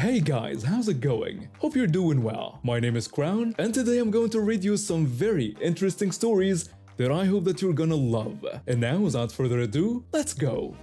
Hey guys, how's it going? Hope you're doing well. My name is Crown, and today I'm going to read you some very interesting stories that I hope that you're gonna love. And now, without further ado, let's go!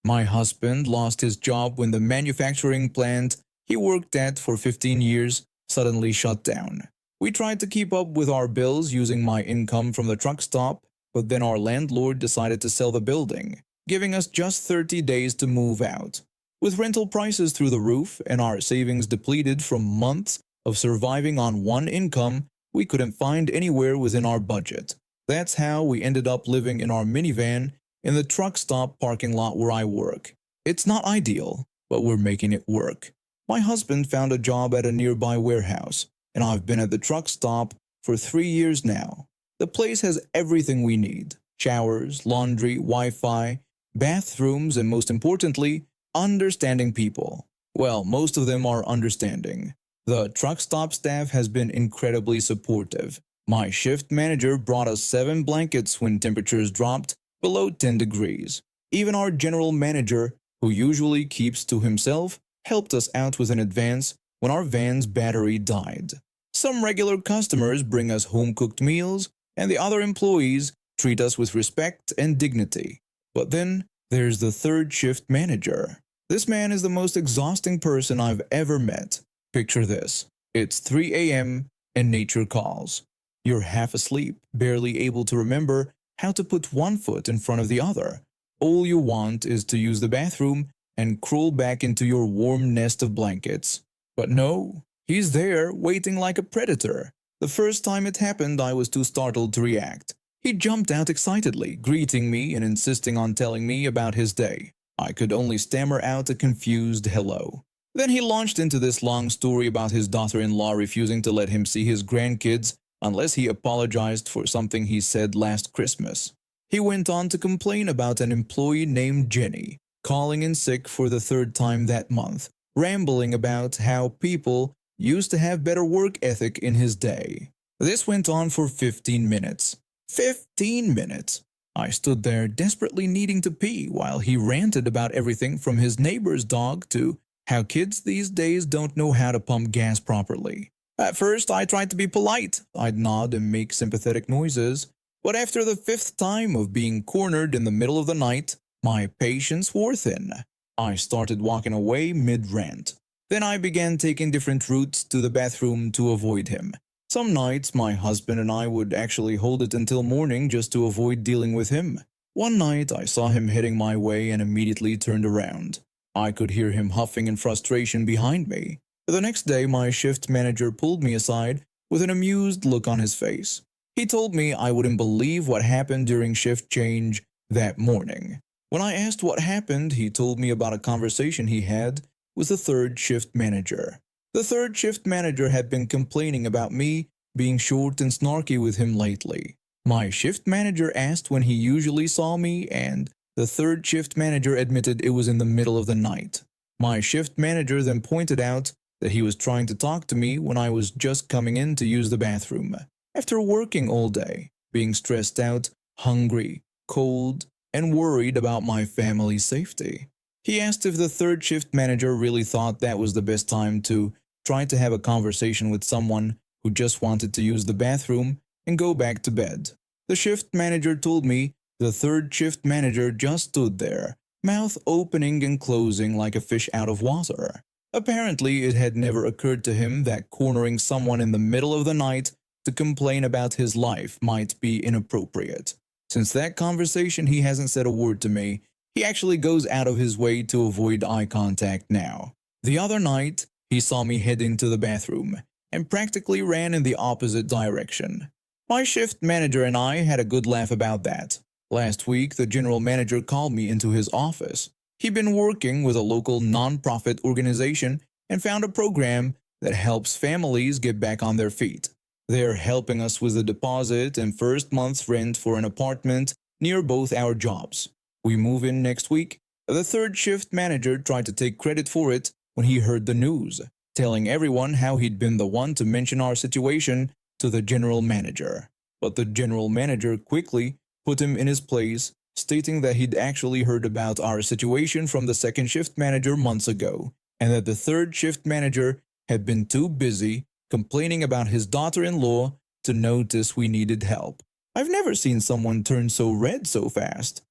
My husband lost his job when the manufacturing plant he worked at for 15 years suddenly shut down. We tried to keep up with our bills using my income from the truck stop, but then our landlord decided to sell the building, giving us just 30 days to move out. With rental prices through the roof and our savings depleted from months of surviving on one income, we couldn't find anywhere within our budget. That's how we ended up living in our minivan in the truck stop parking lot where I work. It's not ideal, but we're making it work. My husband found a job at a nearby warehouse, and I've been at the truck stop for 3 years now. The place has everything we need: showers, laundry, Wi-Fi, bathrooms, and most importantly, understanding people. Well, most of them are understanding. The truck stop staff has been incredibly supportive. My shift manager brought us 7 blankets when temperatures dropped below 10 degrees. Even our general manager, who usually keeps to himself, helped us out with an advance when our van's battery died. Some regular customers bring us home-cooked meals, and the other employees treat us with respect and dignity. But then there's the third shift manager. This man is the most exhausting person I've ever met. Picture this. It's 3 a.m. and nature calls. You're half asleep, barely able to remember how to put one foot in front of the other. All you want is to use the bathroom and crawl back into your warm nest of blankets. But no, he's there waiting like a predator. The first time it happened, I was too startled to react. He jumped out excitedly, greeting me and insisting on telling me about his day. I could only stammer out a confused hello. Then he launched into this long story about his daughter-in-law refusing to let him see his grandkids unless he apologized for something he said last Christmas. He went on to complain about an employee named Jenny calling in sick for the 3rd time that month, rambling about how people used to have better work ethic in his day. This went on for 15 minutes. 15 minutes! I stood there desperately needing to pee while he ranted about everything from his neighbor's dog to how kids these days don't know how to pump gas properly. At first, I tried to be polite. I'd nod and make sympathetic noises. But after the 5th time of being cornered in the middle of the night, my patience wore thin. I started walking away mid-rant. Then I began taking different routes to the bathroom to avoid him. Some nights, my husband and I would actually hold it until morning just to avoid dealing with him. One night, I saw him heading my way and immediately turned around. I could hear him huffing in frustration behind me. The next day, my shift manager pulled me aside with an amused look on his face. He told me I wouldn't believe what happened during shift change that morning. When I asked what happened, he told me about a conversation he had with the third shift manager. The third shift manager had been complaining about me being short and snarky with him lately. My shift manager asked when he usually saw me, and the third shift manager admitted it was in the middle of the night. My shift manager then pointed out that he was trying to talk to me when I was just coming in to use the bathroom. After working all day, being stressed out, hungry, cold, and worried about my family's safety, he asked if the third shift manager really thought that was the best time to try to have a conversation with someone who just wanted to use the bathroom and go back to bed. The shift manager told me the third shift manager just stood there, mouth opening and closing like a fish out of water. Apparently, it had never occurred to him that cornering someone in the middle of the night to complain about his life might be inappropriate. Since that conversation, he hasn't said a word to me. He actually goes out of his way to avoid eye contact now. The other night, he saw me head into the bathroom and practically ran in the opposite direction. My shift manager and I had a good laugh about that. Last week, the general manager called me into his office. He'd been working with a local non-profit organization and found a program that helps families get back on their feet. They're helping us with the deposit and first month's rent for an apartment near both our jobs. We move in next week. The third shift manager tried to take credit for it when he heard the news, telling everyone how he'd been the one to mention our situation to the general manager. But the general manager quickly put him in his place, stating that he'd actually heard about our situation from the second shift manager months ago, and that the third shift manager had been too busy complaining about his daughter-in-law to notice we needed help. I've never seen someone turn so red so fast.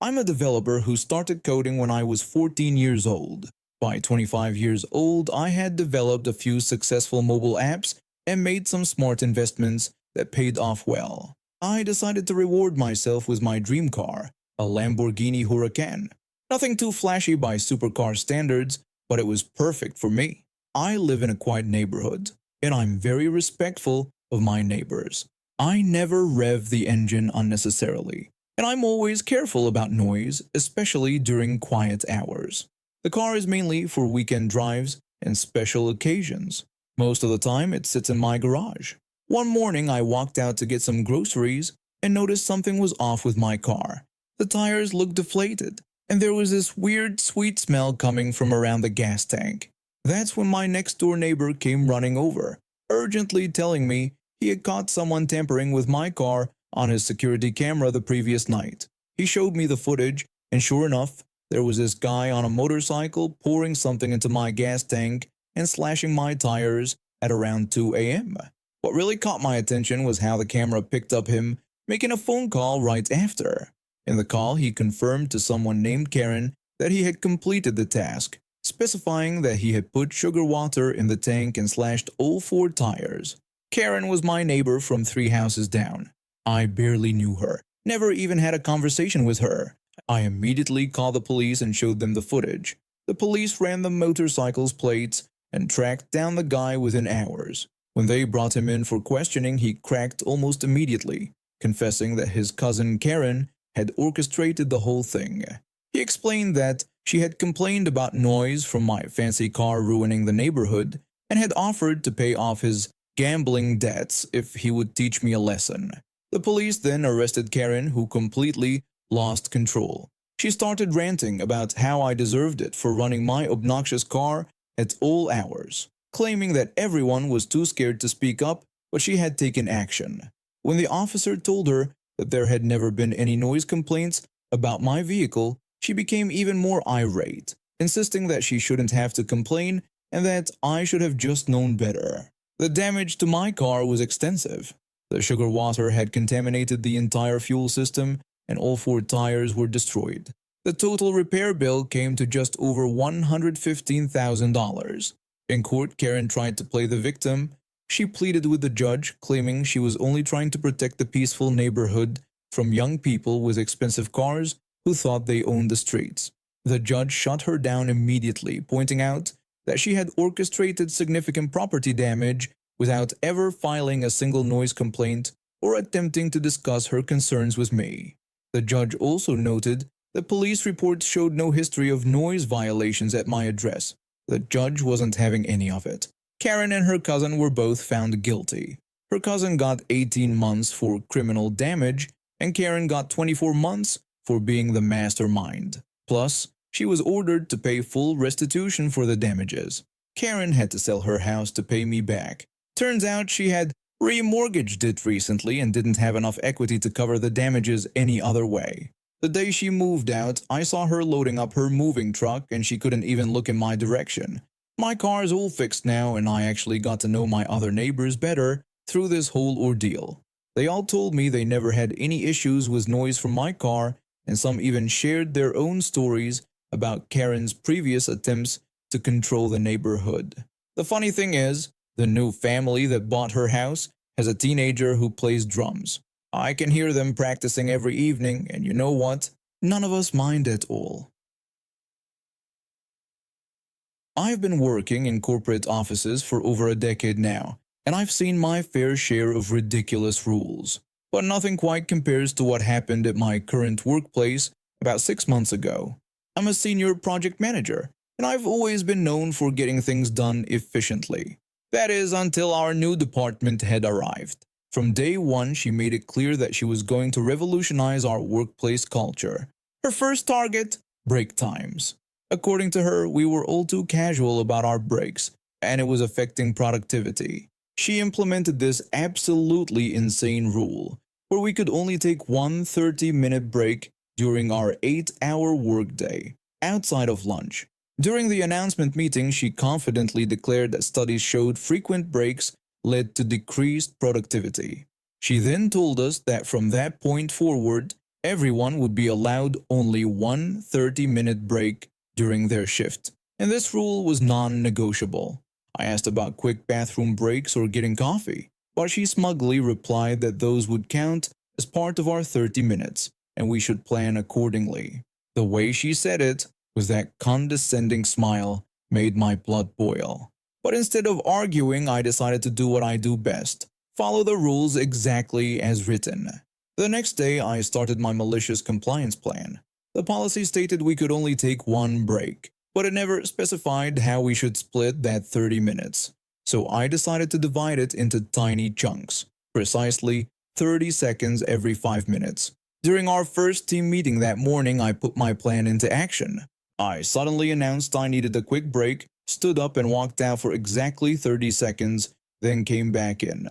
I'm a developer who started coding when I was 14 years old. By 25 years old, I had developed a few successful mobile apps and made some smart investments that paid off well. I decided to reward myself with my dream car, a Lamborghini Huracan. Nothing too flashy by supercar standards, but it was perfect for me. I live in a quiet neighborhood, and I'm very respectful of my neighbors. I never rev the engine unnecessarily, and I'm always careful about noise, especially during quiet hours. The car is mainly for weekend drives and special occasions. Most of the time, it sits in my garage. One morning, I walked out to get some groceries and noticed something was off with my car. The tires looked deflated, and there was this weird, sweet smell coming from around the gas tank. That's when my next-door neighbor came running over, urgently telling me he had caught someone tampering with my car on his security camera the previous night. He showed me the footage, and sure enough, there was this guy on a motorcycle pouring something into my gas tank and slashing my tires at around 2 a.m. What really caught my attention was how the camera picked up him making a phone call right after. In the call, he confirmed to someone named Karen that he had completed the task, specifying that he had put sugar water in the tank and slashed all 4 tires. Karen was my neighbor from 3 houses down. I barely knew her, never even had a conversation with her. I immediately called the police and showed them the footage. The police ran the motorcycle's plates and tracked down the guy within hours. When they brought him in for questioning, he cracked almost immediately, confessing that his cousin Karen had orchestrated the whole thing. He explained that she had complained about noise from my fancy car ruining the neighborhood and had offered to pay off his gambling debts if he would teach me a lesson. The police then arrested Karen, who completely lost control. She started ranting about how I deserved it for running my obnoxious car at all hours, claiming that everyone was too scared to speak up, but she had taken action. When the officer told her that there had never been any noise complaints about my vehicle, she became even more irate, insisting that she shouldn't have to complain and that I should have just known better. The damage to my car was extensive. The sugar water had contaminated the entire fuel system and all 4 tires were destroyed. The total repair bill came to just over $115,000. In court, Karen tried to play the victim. She pleaded with the judge, claiming she was only trying to protect the peaceful neighborhood from young people with expensive cars who thought they owned the streets. The judge shut her down immediately, pointing out that she had orchestrated significant property damage without ever filing a single noise complaint or attempting to discuss her concerns with me. The judge also noted that police reports showed no history of noise violations at my address. The judge wasn't having any of it. Karen and her cousin were both found guilty. Her cousin got 18 months for criminal damage, and Karen got 24 months for being the mastermind. Plus, she was ordered to pay full restitution for the damages. Karen had to sell her house to pay me back. Turns out she had remortgaged it recently and didn't have enough equity to cover the damages any other way. The day she moved out, I saw her loading up her moving truck and she couldn't even look in my direction. My car is all fixed now and I actually got to know my other neighbors better through this whole ordeal. They all told me they never had any issues with noise from my car, and some even shared their own stories about Karen's previous attempts to control the neighborhood. The funny thing is, the new family that bought her house has a teenager who plays drums. I can hear them practicing every evening, and you know what? None of us mind at all. I've been working in corporate offices for over a decade now, and I've seen my fair share of ridiculous rules. But nothing quite compares to what happened at my current workplace about 6 months ago. I'm a senior project manager, and I've always been known for getting things done efficiently. That is, until our new department head arrived. From day one, she made it clear that she was going to revolutionize our workplace culture. Her first target? Break times. According to her, we were all too casual about our breaks, and it was affecting productivity. She implemented this absolutely insane rule, where we could only take one 30-minute break during our 8-hour workday, outside of lunch. During the announcement meeting, she confidently declared that studies showed frequent breaks led to decreased productivity. She then told us that from that point forward, everyone would be allowed only one 30-minute break during their shift, and this rule was non-negotiable. I asked about quick bathroom breaks or getting coffee, but she smugly replied that those would count as part of our 30 minutes, and we should plan accordingly. The way she said it, with that condescending smile, made my blood boil. But instead of arguing, I decided to do what I do best: follow the rules exactly as written. The next day, I started my malicious compliance plan. The policy stated we could only take one break, but it never specified how we should split that 30 minutes. So I decided to divide it into tiny chunks, precisely 30 seconds every 5 minutes. During our first team meeting that morning, I put my plan into action. I suddenly announced I needed a quick break, stood up and walked out for exactly 30 seconds, then came back in.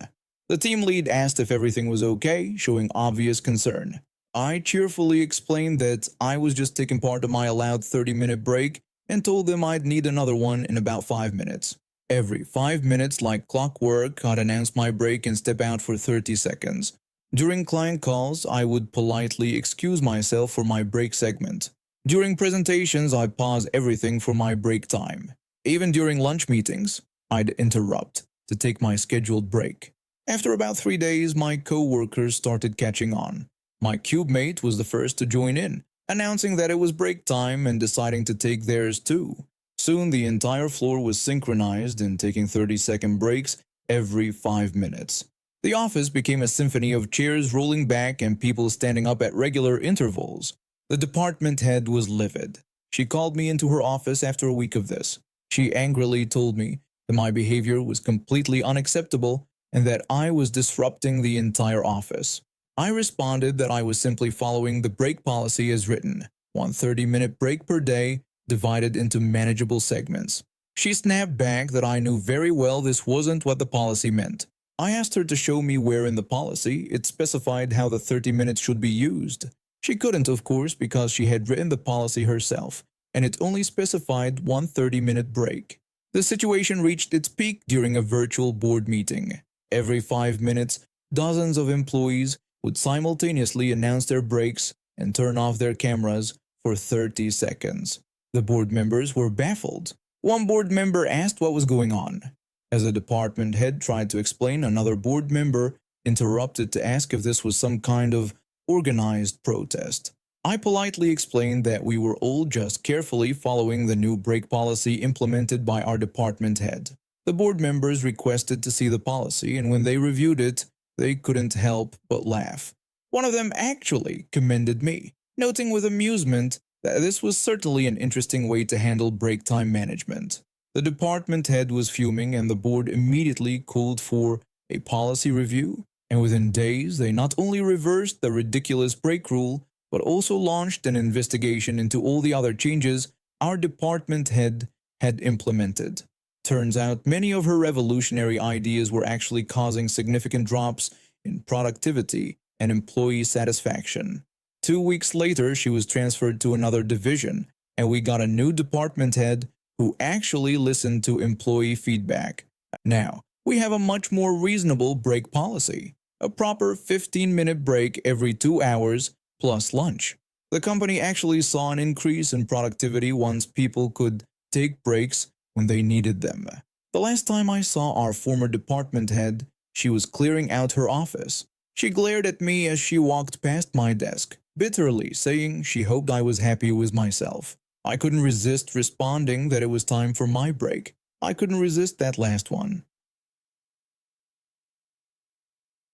The team lead asked if everything was okay, showing obvious concern. I cheerfully explained that I was just taking part of my allowed 30-minute break and told them I'd need another one in about 5 minutes. Every 5 minutes, like clockwork, I'd announce my break and step out for 30 seconds. During client calls, I would politely excuse myself for my break segment. During presentations, I'd pause everything for my break time. Even during lunch meetings, I'd interrupt to take my scheduled break. After about 3 days, my co-workers started catching on. My cube mate was the first to join in, announcing that it was break time and deciding to take theirs too. Soon the entire floor was synchronized in taking 30-second breaks every 5 minutes. The office became a symphony of chairs rolling back and people standing up at regular intervals. The department head was livid. She called me into her office after a week of this. She angrily told me that my behavior was completely unacceptable and that I was disrupting the entire office. I responded that I was simply following the break policy as written, one 30-minute break per day divided into manageable segments. She snapped back that I knew very well this wasn't what the policy meant. I asked her to show me where in the policy it specified how the 30 minutes should be used. She couldn't, of course, because she had written the policy herself, and it only specified one 30-minute break. The situation reached its peak during a virtual board meeting. Every 5 minutes, dozens of employees would simultaneously announce their breaks and turn off their cameras for 30 seconds. The board members were baffled. One board member asked what was going on. As the department head tried to explain, another board member interrupted to ask if this was some kind of organized protest. I politely explained that we were all just carefully following the new break policy implemented by our department head. The board members requested to see the policy, and when they reviewed it, they couldn't help but laugh. One of them actually commended me, noting with amusement that this was certainly an interesting way to handle break time management. The department head was fuming, and the board immediately called for a policy review, and within days they not only reversed the ridiculous break rule, but also launched an investigation into all the other changes our department head had implemented. Turns out many of her revolutionary ideas were actually causing significant drops in productivity and employee satisfaction. 2 weeks later, she was transferred to another division, and we got a new department head who actually listened to employee feedback. Now, we have a much more reasonable break policy, a proper 15-minute break every 2 hours plus lunch. The company actually saw an increase in productivity once people could take breaks when they needed them. The last time I saw our former department head, she was clearing out her office. She glared at me as she walked past my desk, bitterly saying she hoped I was happy with myself. I couldn't resist responding that it was time for my break. I couldn't resist that last one.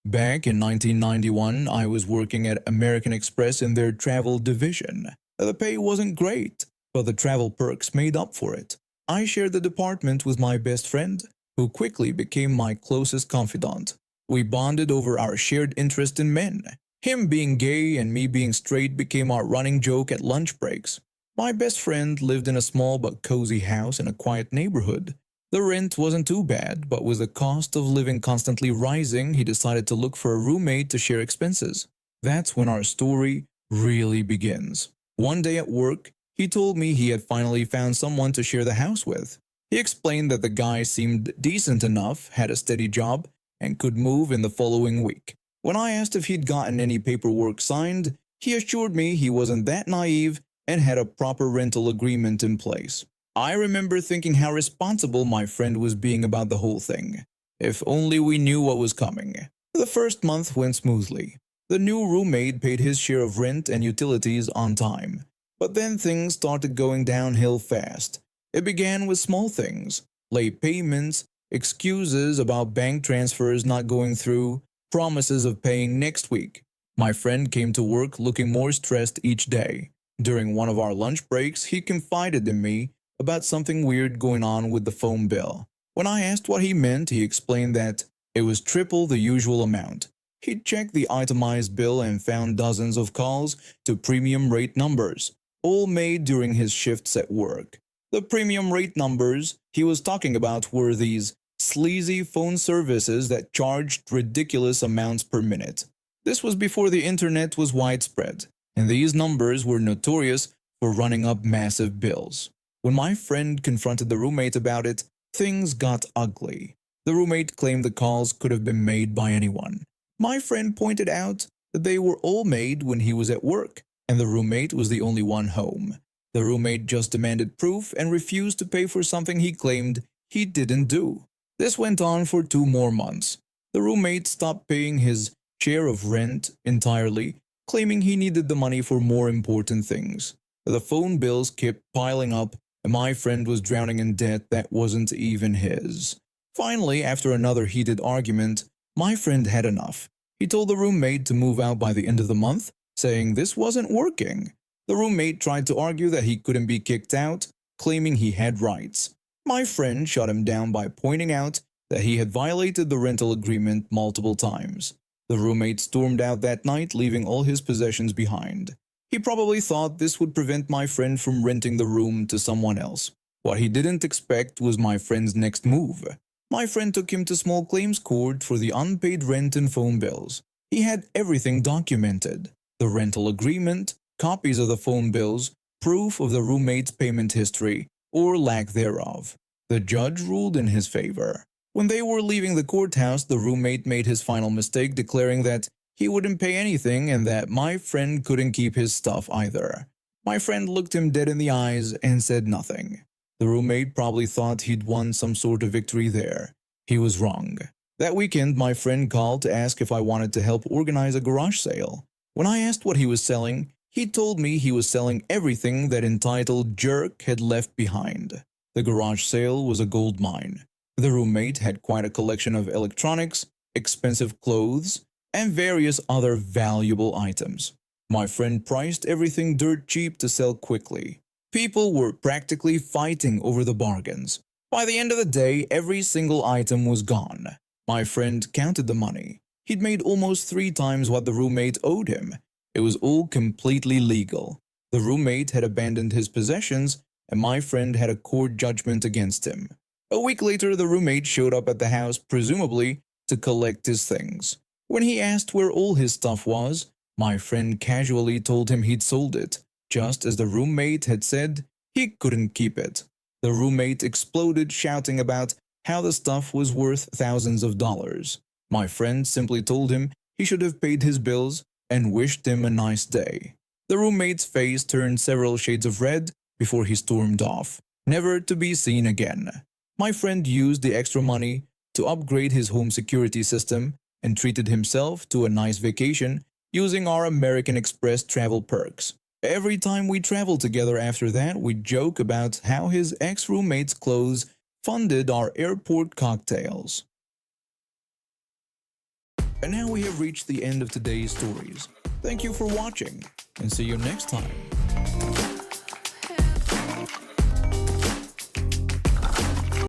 Back in 1991, I was working at American Express in their travel division. The pay wasn't great, but the travel perks made up for it. I shared the department with my best friend, who quickly became my closest confidant. We bonded over our shared interest in men. Him being gay and me being straight became our running joke at lunch breaks. My best friend lived in a small but cozy house in a quiet neighborhood. The rent wasn't too bad, but with the cost of living constantly rising, he decided to look for a roommate to share expenses. That's when our story really begins. One day at work, he told me he had finally found someone to share the house with. He explained that the guy seemed decent enough, had a steady job, and could move in the following week. When I asked if he'd gotten any paperwork signed, he assured me he wasn't that naive and had a proper rental agreement in place. I remember thinking how responsible my friend was being about the whole thing. If only we knew what was coming. The first month went smoothly. The new roommate paid his share of rent and utilities on time. But then things started going downhill fast. It began with small things, late payments, excuses about bank transfers not going through, promises of paying next week. My friend came to work looking more stressed each day. During one of our lunch breaks, he confided in me about something weird going on with the phone bill. When I asked what he meant, he explained that it was triple the usual amount. He checked the itemized bill and found dozens of calls to premium rate numbers, all made during his shifts at work. The premium rate numbers he was talking about were these sleazy phone services that charged ridiculous amounts per minute. This was before the internet was widespread, and these numbers were notorious for running up massive bills. When my friend confronted the roommate about it, things got ugly. The roommate claimed the calls could have been made by anyone. My friend pointed out that they were all made when he was at work, and the roommate was the only one home. The roommate just demanded proof and refused to pay for something he claimed he didn't do. This went on for 2 more months. The roommate stopped paying his share of rent entirely, claiming he needed the money for more important things. The phone bills kept piling up, and my friend was drowning in debt that wasn't even his. Finally, after another heated argument, my friend had enough. He told the roommate to move out by the end of the month, saying this wasn't working. The roommate tried to argue that he couldn't be kicked out, claiming he had rights. My friend shut him down by pointing out that he had violated the rental agreement multiple times. The roommate stormed out that night, leaving all his possessions behind. He probably thought this would prevent my friend from renting the room to someone else. What he didn't expect was my friend's next move. My friend took him to small claims court for the unpaid rent and phone bills. He had everything documented: the rental agreement, copies of the phone bills, proof of the roommate's payment history, or lack thereof. The judge ruled in his favor. When they were leaving the courthouse, the roommate made his final mistake, declaring that he wouldn't pay anything and that my friend couldn't keep his stuff either. My friend looked him dead in the eyes and said nothing. The roommate probably thought he'd won some sort of victory there. He was wrong. That weekend, my friend called to ask if I wanted to help organize a garage sale. When I asked what he was selling, he told me he was selling everything that entitled jerk had left behind. The garage sale was a gold mine. The roommate had quite a collection of electronics, expensive clothes, and various other valuable items. My friend priced everything dirt cheap to sell quickly. People were practically fighting over the bargains. By the end of the day, every single item was gone. My friend counted the money. He'd made almost 3 times what the roommate owed him. It was all completely legal. The roommate had abandoned his possessions, and my friend had a court judgment against him. A week later, the roommate showed up at the house, presumably to collect his things. When he asked where all his stuff was, my friend casually told him he'd sold it. Just as the roommate had said, he couldn't keep it. The roommate exploded, shouting about how the stuff was worth thousands of dollars. My friend simply told him he should have paid his bills and wished him a nice day. The roommate's face turned several shades of red before he stormed off, never to be seen again. My friend used the extra money to upgrade his home security system and treated himself to a nice vacation using our American Express travel perks. Every time we traveled together after that, we joke about how his ex-roommate's clothes funded our airport cocktails. And now we have reached the end of today's stories. Thank you for watching, and see you next time.